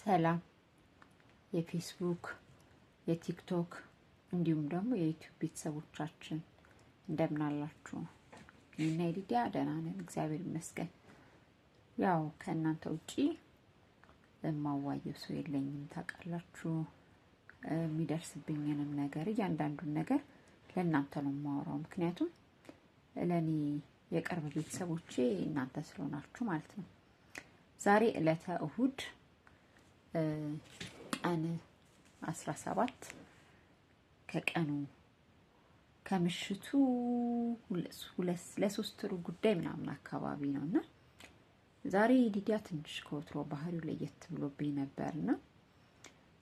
ሰላም የፌስቡክ የቲክቶክ እንዲሁም ደግሞ የዩቲዩብ ቤተሰቦቻችን እንደምን አላችሁ? እኔና ሊዲያ ደህና ነን፣ እግዚአብሔር ይመስገን። ያው ከእናንተ ውጪ የማዋየው ሰው የለኝም ታውቃላችሁ። የሚደርስብኝንም ነገር እያንዳንዱን ነገር ለእናንተ ነው የማወራው። ምክንያቱም ለኔ የቅርብ ቤተሰቦቼ እናንተ ስለሆናችሁ ማለት ነው። ዛሬ ዕለተ እሁድ ቀን 17 ከቀኑ ከምሽቱ 2:03 ጉዳይ ምናምን አካባቢ ነውና ዛሬ ሊዲያ ትንሽ ከወትሮ ባህሪው ለየት ብሎብኝ ነበርና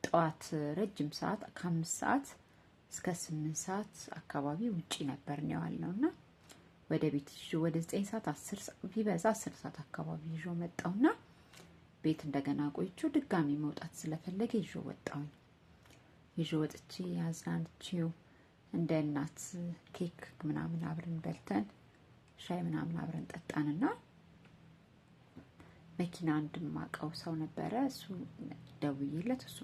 ጠዋት ረጅም ሰዓት ከ5 ሰዓት እስከ 8 ሰዓት አካባቢ ውጪ ነበር ነው ያልነውና ወደ ቤት ወደ 9 ሰዓት 10 ቢበዛ 10 ሰዓት አካባቢ ይዞ መጣውና ቤት እንደገና ቆይቼ ድጋሚ መውጣት ስለፈለገ ይዞ ወጣው። ይዞ ወጥቼ አዝናንቼው እንደ እናት ኬክ ምናምን አብረን በልተን ሻይ ምናምን አብረን ጠጣንና መኪና እንድማቀው ሰው ነበረ። እሱ ደውዬለት እሱ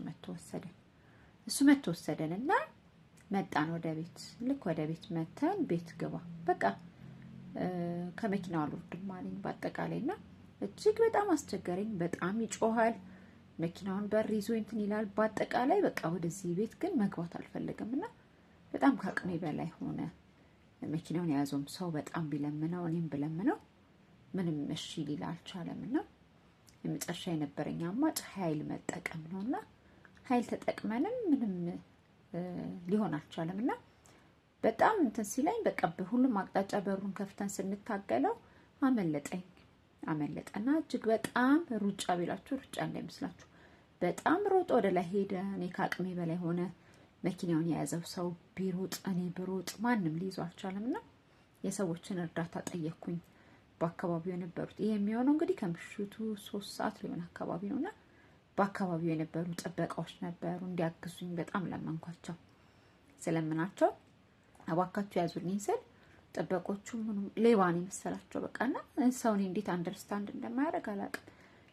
መጥቶ ወሰደንና መጣን ወደ ቤት። ልክ ወደ ቤት መተን ቤት ግባ በቃ ከመኪናው አልወርድም አለኝ በአጠቃላይና እጅግ በጣም አስቸገረኝ። በጣም ይጮሃል፣ መኪናውን በር ይዞ እንትን ይላል። በአጠቃላይ በቃ ወደዚህ ቤት ግን መግባት አልፈለገምና በጣም ከአቅሜ በላይ ሆነ። መኪናውን የያዘውም ሰው በጣም ቢለምነው እኔም ብለምነው ምንም እሺ ሊል አልቻለምና የመጨረሻ የነበረኝ አማራጭ ኃይል መጠቀም ነውና ኃይል ተጠቅመንም ምንም ሊሆን አልቻለምና በጣም እንትን ሲለኝ በቃ በሁሉም አቅጣጫ በሩን ከፍተን ስንታገለው አመለጠና እጅግ በጣም ሩጫ ቢላችሁ ሩጫ እንዳይመስላችሁ በጣም ሮጦ ወደ ላይ ሄደ። እኔ ከአቅሜ በላይ ሆነ። መኪናውን የያዘው ሰው ቢሮጥ እኔ ብሮጥ ማንም ሊይዘው አልቻለምና የሰዎችን እርዳታ ጠየቅኩኝ። በአካባቢው የነበሩት ይሄ የሚሆነው እንግዲህ ከምሽቱ 3 ሰዓት ሊሆን አካባቢ ነውና በአካባቢው የነበሩ ጥበቃዎች ነበሩ እንዲያግዙኝ። በጣም ለመንኳቸው። ስለምናቸው አባካችሁ ያዙልኝ ስል ጥበቆቹ ምንም ሌባ ነው መሰላቸው። በቃና ሰውን እንዴት አንደርስታንድ እንደማያደርግ አላውቅም።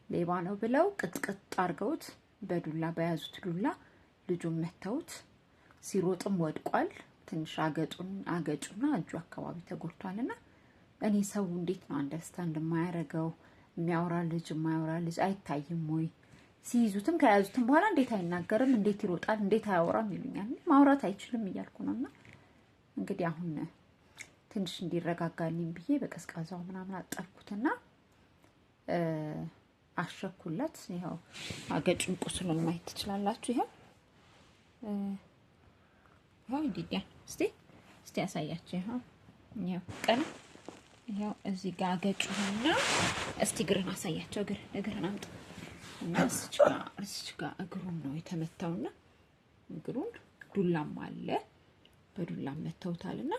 ሌባ ነው ብለው ቅጥቅጥ አርገውት በዱላ በያዙት ዱላ ልጁን መተውት ሲሮጥም ወድቋል። ትንሽ አገጩና እጁ አካባቢ ተጎድቷልና እኔ ሰው እንዴት ነው አንደርስታንድ የማያደርገው? የሚያወራ ልጅ የማያወራ ልጅ አይታይም ወይ? ሲይዙትም ከያዙትም በኋላ እንዴት አይናገርም? እንዴት ይሮጣል? እንዴት አያወራም ይሉኛል። ማውራት አይችልም እያልኩ ነውና እንግዲህ አሁን ትንሽ እንዲረጋጋልኝ ብዬ በቀዝቃዛው ምናምን አጠርኩትና አሸኩለት። ይሄው አገጭን ቁስሉን ማየት ትችላላችሁ። ይሄው ዲዲያ እስቲ ያሳያችሁ። ይሄው ቀን ይሄው እዚህ ጋር አገጩና እስቲ ግርን አሳያቸው። እግርን አምጥ እና እዚህ ጋር እግሩን ነው የተመታውና እግሩን ዱላም አለ በዱላም መተውታልና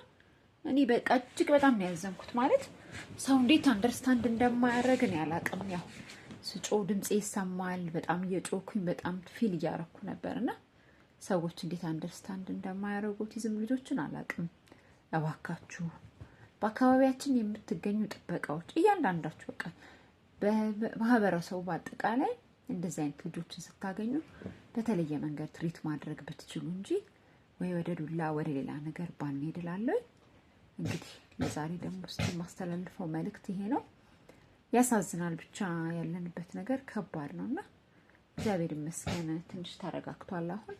እኔ በቃ እጅግ በጣም ነው ያዘንኩት። ማለት ሰው እንዴት አንደርስታንድ እንደማያደርግ ነው ያላቅም። ያው ስጮ ድምጼ ይሰማል። በጣም እየጮኩኝ በጣም ፊል እያረኩ ነበርና ሰዎች እንዴት አንደርስታንድ እንደማያደርጉት ይዝም ልጆችን አላቅም። እባካችሁ በአካባቢያችን የምትገኙ ጥበቃዎች እያንዳንዳችሁ በቃ በማህበረሰቡ በአጠቃላይ እንደዚህ አይነት ልጆችን ስታገኙ በተለየ መንገድ ትሪት ማድረግ ብትችሉ እንጂ ወይ ወደ ዱላ ወደ ሌላ ነገር ባንሄድ እላለሁ። እንግዲህ ለዛሬ ደግሞ እስቲ ማስተላልፈው መልእክት ይሄ ነው። ያሳዝናል። ብቻ ያለንበት ነገር ከባድ ነውና እግዚአብሔር ይመስገን ትንሽ ተረጋግቷል። አሁን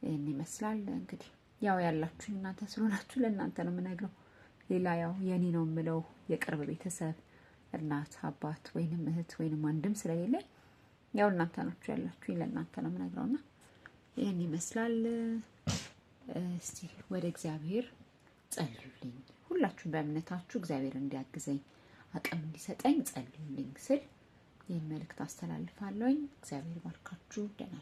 ይሄን ይመስላል። እንግዲህ ያው ያላችሁ እናንተ ስለሆናችሁ ለእናንተ ነው የምነግረው። ሌላ ያው የኔ ነው የምለው የቅርብ ቤተሰብ እናት፣ አባት ወይንም እህት ወይንም ወንድም ስለሌለ ያው እናንተ ናችሁ ያላችሁ ለእናንተ ነው የምነግረውና ይሄን ይመስላል። እስቲ ወደ እግዚአብሔር ጸልዩልኝ። ሁላችሁም በእምነታችሁ እግዚአብሔር እንዲያግዘኝ አቅም እንዲሰጠኝ ጸልዩልኝ ስል ይህን መልእክት አስተላልፋለሁ። እግዚአብሔር ባርካችሁ። ደህና